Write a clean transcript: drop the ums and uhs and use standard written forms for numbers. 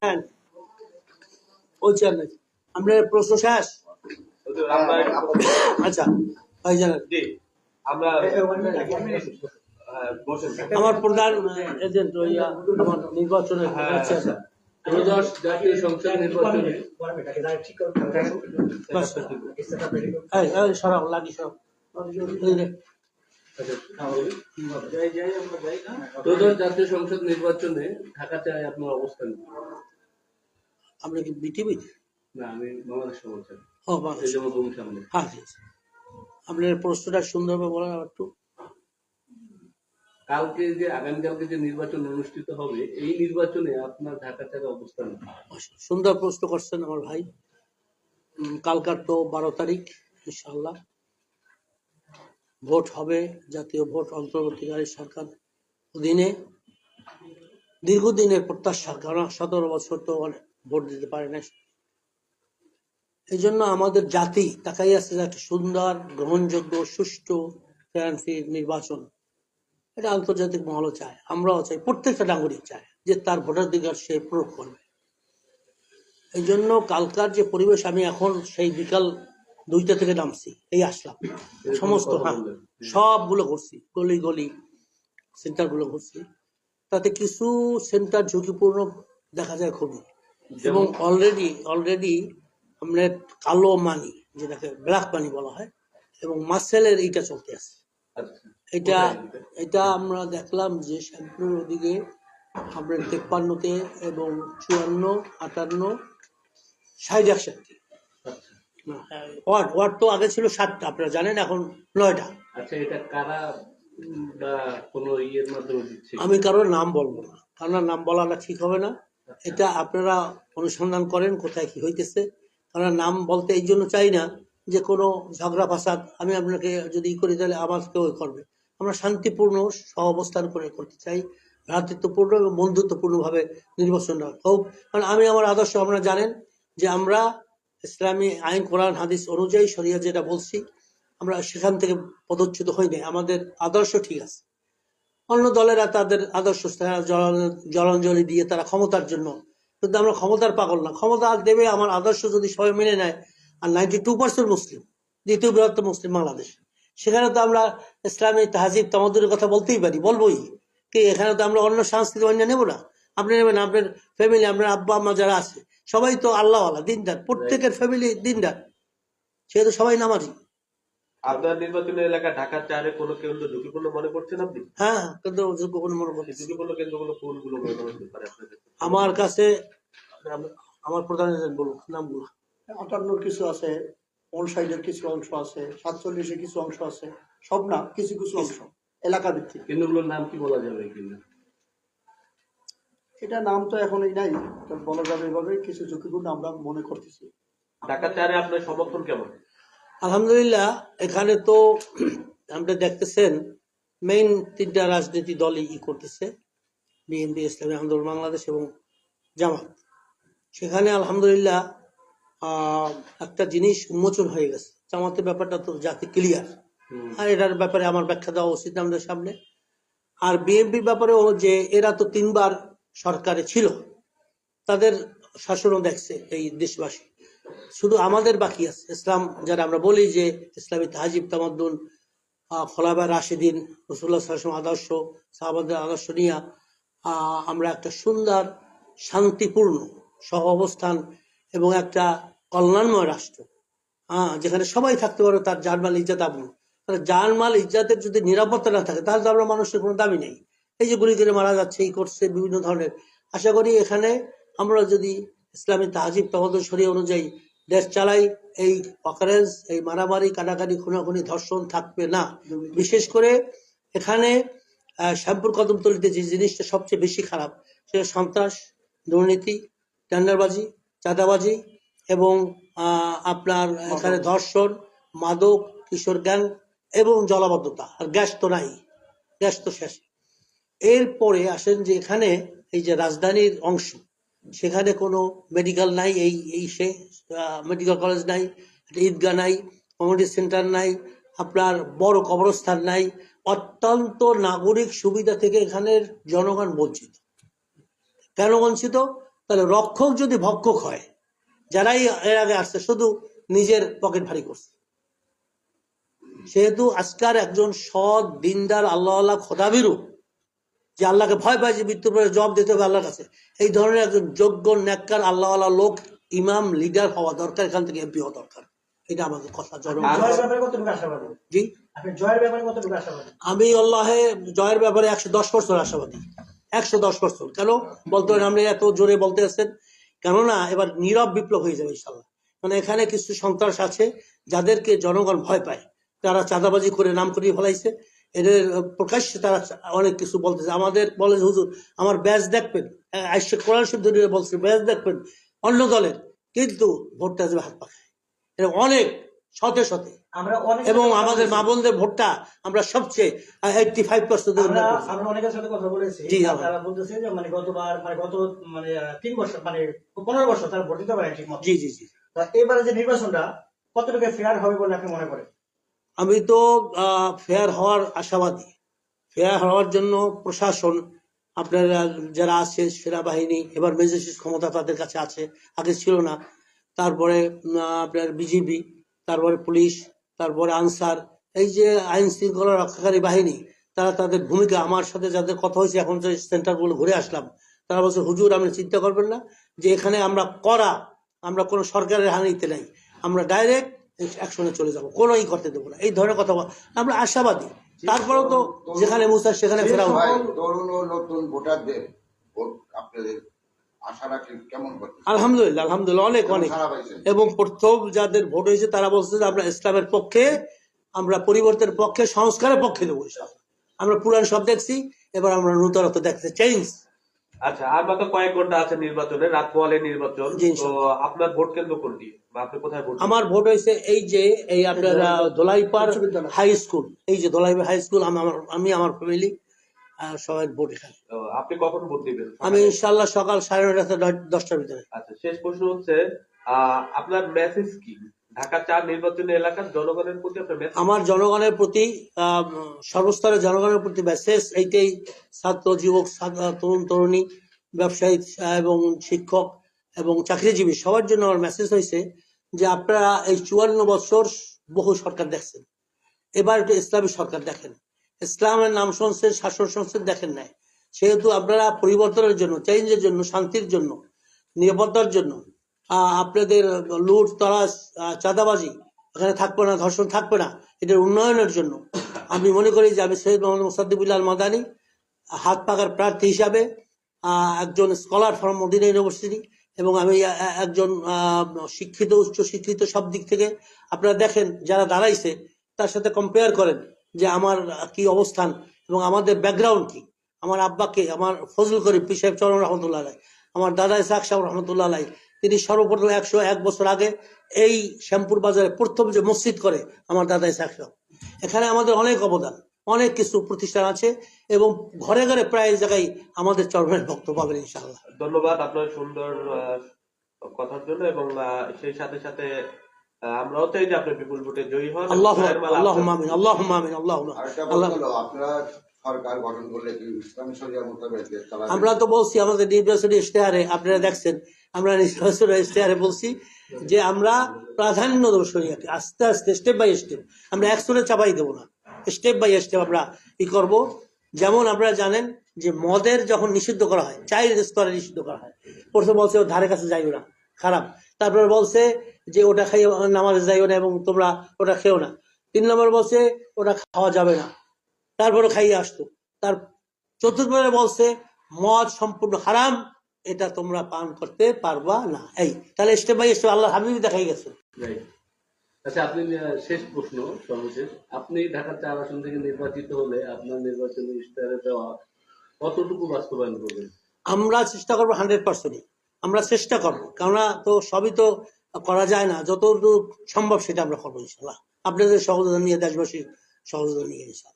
হ্যাঁ বলছি আপনাকে আমরা প্রশ্ন শেষ। আচ্ছা ভাই জানেন আমার প্রধান এজেন্ট আমার নির্বাচনের জাতীয় সংসদ নির্বাচনে সরাব লাগি সব জাতীয় সংসদ নির্বাচনে ঢাকা চাই আপনার অবস্থান। আমরা কি বিটিভি না, আমি বাংলাদেশ বলছেন। ও বাংলাদেশ হ্যাঁ ঠিক আছে। আপনার প্রশ্নটা সুন্দরভাবে বলেন একটু। কালকে যে আগামীকালকে যে নির্বাচন অনুষ্ঠিত হবে এই নির্বাচনে আপনার ঢাকা চারের অবস্থান। সুন্দর প্রশ্ন করছেন আমার ভাই। কালকার তো 12 তারিখ ইনশাআল্লাহ ভোট হবে, জাতীয় ভোট, অন্তর্বর্তীকারী সরকার অধীনে দীর্ঘদিনের প্রত্যাশা, কারণ 17 বছর তো ভোট দিতে পারে না। এই জন্য আমাদের জাতি তাকাই আছে যে একটা সুন্দর, গ্রহণযোগ্য, সুষ্ঠু নির্বাচন। এটা আন্তর্জাতিক মহলও চায়, আমরাও চাই, প্রত্যেকটা নাগরিক চায় যে তার ভোটাধিকার সে প্রয়োগ করবে। এই জন্য কালকার যে পরিবেশ, আমি এখন সেই বিকাল 2টা থেকে নামছি, এই আসলাম, সমস্ত সবগুলো ঘুরছি, গলি গলি সেন্টার গুলো ঘুরছি। তাতে কিছু সেন্টার ঝুঁকিপূর্ণ দেখা যায় খুবই, এবং অলরেডি আমরা কালো মানি, যেটাকে ব্ল্যাক মানি বলা হয়, এবং মাসেলের এইটা চলতে আছে। এটা আমরা দেখলাম যে শ্যামপুর ওদিকে আপনার 53-তে এবং 54, 58, 60 ওয়ার্ড তো আগে ছিল 7টা, আপনারা জানেন, এখন 9টা। আচ্ছা, এটা কারা বা কোনো ইয়ের মাধ্যমে দিচ্ছে? আমি কারোর নাম বলবো না, কারণ নাম বলাটা ঠিক হবে না। এটা আপনারা অনুসন্ধান করেন কোথায় কি হইতেছে, কারণ নাম বলতে এই জন্য চাই না যে কোনো ঝগড়া ফাসাদ আমি আপনাকে যদি করি তাহলে আমার কেউ করবে। আমরা শান্তিপূর্ণ সহাবস্থান করে করতে চাই, ভ্রাতৃত্বপূর্ণ এবং বন্ধুত্বপূর্ণভাবে নির্বাচনটা হোক। কারণ আমি আমার আদর্শ আপনারা জানেন যে আমরা ইসলামী আইন, কোরআন, হাদিস অনুযায়ী শরিয়া যেটা বলছি, আমরা সেখান থেকে পদচ্যুত হই নাই, আমাদের আদর্শ ঠিক আছে। অন্য দলেরা তাদের আদর্শ জলাঞ্জলি দিয়ে তারা ক্ষমতার জন্য, কিন্তু আমরা ক্ষমতার পাগল না। ক্ষমতা দেবে আমার আদর্শ যদি সবাই মেনে নেয়। আর 92% মুসলিম, দ্বিতীয় বৃহত্তম মুসলিম বাংলাদেশ, সেখানে তো আমরা ইসলামী তাহজিব তামাদ্দুনের কথা বলতেই পারি, বলবোই কি। এখানে তো আমরা অন্য সংস্কৃতি অন্য নেবো না। আপনি নেবেন আপনার ফ্যামিলি, আপনার আব্বা আম্মা যারা আছে সবাই তো আল্লাহওয়ালা, দিনদার, প্রত্যেকের ফ্যামিলি দিনদার, সেহেতু সবাই নামাজি। আপনার নির্বাচনী এলাকা ঢাকা চারে কোনো কেন্দ্র ঝুঁকিপূর্ণ মনে করছেন আপনি? হ্যাঁ, কেন্দ্র ঝুঁকিপূর্ণ মনে করছি। ঝুঁকিপূর্ণ কেন্দ্রগুলো কোনগুলো মনে হতে পারে আপনাদের? আমার কাছে আমার প্রধান বলুন নামগুলো। 58 কিছু আছে, ওল সাইডের কিছু অংশ আছে, 47 কিছু অংশ আছে, সব না, কিছু কিছু অংশ এলাকা ভিত্তিক। কেন্দ্রগুলোর নাম কি বলা যাবে? এটা নাম তো এখনই নাই, বলা যাবে এভাবে কিছু ঝুঁকিপূর্ণ আমরা মনে করতেছি। ঢাকা চারে আপনার সমর্থন কেমন? আলহামদুলিল্লাহ, এখানে তো আমরা দেখতেছেন মেইন 3টা রাজনীতি দলই করতেছে, বিএনপি, ইসলামী আন্দোলন বাংলাদেশ এবং জামাত। সেখানে আলহামদুলিল্লাহ একটা জিনিস উন্মোচন হয়ে গেছে, জামাতের ব্যাপারটা তো জাতি ক্লিয়ার, আর এটার ব্যাপারে আমার ব্যাখ্যা দেওয়া উচিত আমাদের সামনে। আর বিএনপির ব্যাপারেও যে এরা তো 3বার সরকারে ছিল, তাদের শাসনও দেখছে এই দেশবাসী, শুধু আমাদের বাকি আছে ইসলাম, যারা আমরা বলি যে ইসলামী তাহজিব তামাদ্দুন, খোলাফায়ে রাশিদিন, রাসূলুল্লাহ সাল্লাল্লাহু আলাইহি ওয়াসাল্লাম আদর্শ, সাহাবাদের আদর্শ নিয়ে আমরা একটা সুন্দর, শান্তিপূর্ণ সহ অবস্থান এবং একটা কল্যাণময় রাষ্ট্র, যেখানে সবাই থাকতে পারে, তার জানমাল ইজ্জত আবরু। জানমাল ইজ্জতের যদি নিরাপত্তা না থাকে তাহলে তো আমরা মানুষের কোনো দাবি নেই। এই যে গুলি করে মারা যাচ্ছে, এই করছে বিভিন্ন ধরনের, আশা করি এখানে আমরা যদি ইসলামী তাহজিব তামাদ্দুন শরিয়া অনুযায়ী দেশ চালাই, এই অকারেন্স, এই মারামারি, কাটাকাটি, খুনাখুনি, ধর্ষণ থাকবে না। বিশেষ করে এখানে শ্যামপুর কদমতলীতে যে জিনিসটা সবচেয়ে বেশি খারাপ, সেটা সন্ত্রাস, দুর্নীতি, টেন্ডারবাজি, চাঁদাবাজি এবং আপনার এখানে ধর্ষণ, মাদক, কিশোর গ্যাং এবং জলাবদ্ধতা। আর গ্যাস তো নাই, গ্যাস তো শেষ। এরপরে আসেন যে এখানে এই যে রাজধানীর অংশ, সেখানে কোনো মেডিকেল নাই, সে মেডিকেল কলেজ নাই, ঈদগাহ নাই, কমিউনিটি সেন্টার নাই, আপনার বড় কবরস্থান নাই, অত্যন্ত নাগরিক সুবিধা থেকে এখানের জনগণ বঞ্চিত। কেন বঞ্চিত? তাহলে রক্ষক যদি ভক্ষক হয়, যারাই এর আগে আসছে শুধু নিজের পকেট ভারী করছে। সেহেতু আজকার একজন সৎ দিনদার আল্লাহ খোদাবিরু, যে আল্লাহকে ভয় পায়, যে মৃত্যুর পরে জবাব দিতে হবে আল্লাহর কাছে, এই ধরনের একজন যোগ্য নেককার আল্লাহ লোক ইমাম লিডার হওয়া দরকার, এখান থেকে এমপি হওয়া দরকার। এটা আমাদের কথা। জি, আমি আল্লাহে জয়ের ব্যাপারে 110% আশাবাদী, 110%। কেন বলতে পারেন? আপনি এত জোরে বলতে আছেন কেননা এবার নীরব বিপ্লব হয়ে যাবে ইনশাল্লাহ। মানে এখানে কিছু সন্ত্রাস আছে যাদেরকে জনগণ ভয় পায়, তারা চাঁদাবাজি করে নাম করিয়ে ফেলাইছে। এদের প্রকাশ্যে তারা অনেক কিছু বলতেছে। আমাদের বলে হুজুর আমার ব্যাজ দেখবেন, আইসে কোরআন শরীফ ধরে বলছে ব্যাজ দেখবেন অন্য দলের, কিন্তু ভোটটা যাবে হাত পাখায়। এটা অনেক শতে শতে, এবং আমাদের মা বোনদের ভোটটা আমরা সবচেয়ে 85% আমরা অনেকের সাথে কথা বলেছি। জি, তারা বলতেছে যে মানে গতবার গত 3 বছর 15 বছর তারা ভোট দিতে পারে ঠিক মতো। জি জি জি। এবারে যে নির্বাচনটা কতটুকু ফেয়ার হবে বলে আপনি মনে করেন? আমি তো ফেয়ার হওয়ার আশাবাদী। ফেয়ার হওয়ার জন্য প্রশাসন, আপনারা যারা আছে সেনাবাহিনী, এবার ম্যাজিস্ট্রেট ক্ষমতা তাদের কাছে আছে, আগে ছিল না। তারপরে আপনার বিজিবি, তারপরে পুলিশ, তারপরে আনসার, এই যে আইন শৃঙ্খলা রক্ষাকারী বাহিনী, তারা তাদের ভূমিকা, আমার সাথে যাদের কথা হয়েছে এখন যে সেন্টারগুলো ঘুরে আসলাম, তারা বলছে হুজুর আপনি চিন্তা করবেন না যে এখানে আমরা কোনো সরকারের হানিতে নাই, আমরা ডাইরেক্ট অ্যাকশনে চলে যাবো, কোনো করতে দেবো না, এই ধরনের কথা আমরা আশাবাদী। তারপরেও তো যেখানে মুসা সেখানে ফেরা। তরুণ ও নতুন ভোটারদের ভোট আপনাদের আশা রাখেন কেমন করতে? আলহামদুলিল্লাহ, আলহামদুলিল্লাহ, অনেক অনেক। এবং প্রথম যাদের ভোট হয়েছে তারা বলছে যে আমরা ইসলামের পক্ষে, আমরা পরিবর্তনের পক্ষে, সংস্কারের পক্ষে দেবো। আমরা পুরান সব দেখছি, এবার আমরা নূতনত্ব দেখতে চেঞ্জ। আচ্ছা, আর মাত্র কয়েক ঘন্টা আছে নির্বাচনে, রাত পোহালে নির্বাচন। জি, তো আপনার ভোট কেন্দ্র কোনটি বা আপনি কোথায় ভোট? আমার ভোট হয়েছে এই আপনার ধোলাইপাড় হাই স্কুল, এই যে ধোলাইপাড় হাই স্কুল, আমি আমার ফ্যামিলি সবাই ভোট এখানে। আপনি কখন ভোট দিবেন? আমি ইনশাল্লাহ সকাল 9:30 থেকে 10টার ভিতরে। আচ্ছা, শেষ প্রশ্ন হচ্ছে আপনার মেসেজ কি ঢাকা 4 নির্বাচনী এলাকার জনগণের প্রতি? আপনার মেসেজ? আমার জনগণের প্রতি, সর্বস্তরের জনগণের প্রতি মেসেজ এইটাই, ছাত্র যুবক তরুণ তরুণী, ব্যবসায়ী এবং শিক্ষক এবং চাকরিজীবী সবার জন্য আমার মেসেজ হয়েছে যে আপনারা এই 54 বছর বহু সরকার দেখছেন, এবার একটু ইসলামী সরকার দেখেন। ইসলামের নাম শুনছেন, শাসন শুনছেন, দেখেন নাই। সেহেতু আপনারা পরিবর্তনের জন্য, চেঞ্জের জন্য, শান্তির জন্য, নিরাপত্তার জন্য, আপনাদের লুট তরাস চাঁদাবাজি এখানে থাকবে না, ধর্ষণ থাকবে না, এটার উন্নয়নের জন্য আমি মনে করি যে আমি সৈয়দ মোহাম্মদ মোসাদ্দেকুল মাদানী হাত পাকার প্রার্থী হিসাবে, একজন স্কলার ফ্রম মদিনা ইউনিভার্সিটি, এবং আমি একজন শিক্ষিত, উচ্চ শিক্ষিত সব দিক থেকে। আপনারা দেখেন যারা দাঁড়াইছে তার সাথে কম্পেয়ার করেন যে আমার কি অবস্থান এবং আমাদের ব্যাকগ্রাউন্ড কি। আমার আব্বাকে, আমার ফজল করিম পীর সাহেব চরম রহমতুল্লাহ আলাই, আমার দাদা ইসাক সাহেব রহমতুল্লাহ আলাই, তিনি সর্বপ্রথম 101 বছর আগে এই শ্যামপুর বাজারে প্রথম যে মসজিদ করে আমার দাদা ইসাক সাহেব। এখানে আমাদের অনেক অবদান, অনেক কিছু প্রতিষ্ঠান আছে, এবং ঘরে ঘরে প্রায় জায়গায় আমাদের চরমের ভক্ত পাবেন ইনশাআল্লাহ। ধন্যবাদ আপনার সুন্দর কথার জন্য, এবং সেই সাথে সাথে আমরাও চাই যে আপনি বিপুল ভোটে জয়ী হন। আল্লাহুম্মা আমিন, আল্লাহুম্মা আমিন, আল্লাহুম্মা আমিন। আপনারা সরকার গঠন করলে কি ইসলামী শরিয়ার মোতাবেক দেশ চালাবেন? আমরা তো বলছি আমাদের নির্বাচনী ইশতেহারে, আপনারা দেখছেন আমরা নির্বাচনী ইশতেহারে বলছি যে আমরা প্রাধান্য দেবো শরিয়াকে, আস্তে আস্তে স্টেপ বাই স্টেপ, আমরা একসঙ্গে চাপাই দেবো না, স্টেপ বাই স্টেপ আমরা করব। যেমন আপনারা জানেন যে মদের যখন নিষিদ্ধ করা হয়, চায়ের স্তরে নিষিদ্ধ করা হয়, প্রথম বলছে ওর ধারে কাছে যাইও না, খারাপ। তারপরে বলছে যে ওটা খাইয়ে নামাজে যাইও না এবং তোমরা ওটা খেও না। 3 নম্বর বলছে ওটা খাওয়া যাবে না, তারপরে খাইয়ে আসতো। তার চতুর্থবারে বলছে মদ সম্পূর্ণ হারাম, এটা তোমরা পান করতে পারবা না। এই তাহলে স্টেপ বাই স্টেপ আল্লাহ হাবিব দেখাই গেছে। আচ্ছা, আপনি শেষ প্রশ্ন, সর্বশেষ, আপনি ঢাকা 4 আসন থেকে নির্বাচিত হলে আপনার নির্বাচনী ইশতেহারে দেওয়া কতটুকু বাস্তবায়ন করবেন? আমরা চেষ্টা করবো 100%। আমরা চেষ্টা করবো, কেননা তো সবই তো করা যায় না, যতটুকু সম্ভব সেটা আমরা করবো ইনশাল্লাহ, আপনাদের সহযোগিতা নিয়ে, দেশবাসীর সহযোগিতা নিয়ে ইনশাল্লাহ।